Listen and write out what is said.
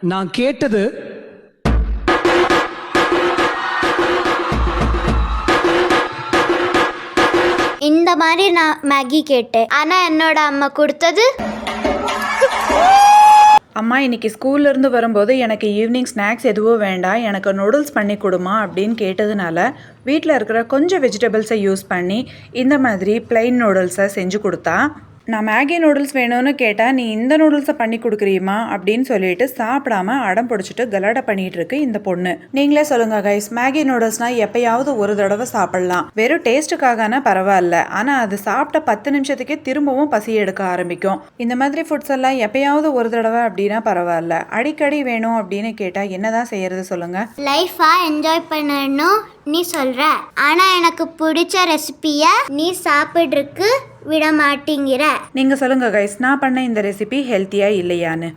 நான் கேட்டது இந்த மாதிரி நான் மேகி கேட்டேன், ஆனால் என்னோட அம்மா கொடுத்தது. அம்மா இன்னைக்கு ஸ்கூல்லேருந்து வரும்போது எனக்கு ஈவினிங் ஸ்நாக்ஸ் எதுவும் வேண்டாம், எனக்கு நூடுல்ஸ் பண்ணி கொடுமா அப்படின்னு கேட்டதுனால வீட்டில் இருக்கிற கொஞ்சம் வெஜிடபிள்ஸை யூஸ் பண்ணி இந்த மாதிரி பிளெயின் நூடுல்ஸை செஞ்சு கொடுத்தா. நான் மேகி நூடுல்ஸ் வேணும்னு கேட்டால் நீ இந்த நூடுல்ஸை பண்ணி கொடுக்குறீமா அப்படின்னு சொல்லிட்டு சாப்பிடாம அடம் பிடிச்சிட்டு கலாட்டா பண்ணிட்டு இருக்கு இந்த பொண்ணு. நீங்களே சொல்லுங்க கைஸ், மேகி நூடுல்ஸ்னால் எப்பயாவது ஒரு தடவை சாப்பிடலாம், வெறும் டேஸ்ட்டுக்காகனா பரவாயில்ல, ஆனால் அது சாப்பிட்ட 10 நிமிஷத்துக்கே திரும்பவும் பசி எடுக்க ஆரம்பிக்கும். இந்த மாதிரி ஃபுட்ஸ் எல்லாம் எப்பயாவது ஒரு தடவை அப்படின்னா பரவாயில்ல, அடிக்கடி வேணும் அப்படின்னு கேட்டால் என்னதான் செய்யறது சொல்லுங்க. லைஃபா என்ஜாய் பண்ணணும் நீ சொல்ற, ஆனா எனக்கு பிடிச்ச ரெசிபியை நீ சாப்பிட்றதுக்கு விட மாட்டேங்கிற. நீங்க சொல்லுங்க கைஸ், நான் பண்ண இந்த ரெசிபி ஹெல்த்தியா இல்லையான்னு.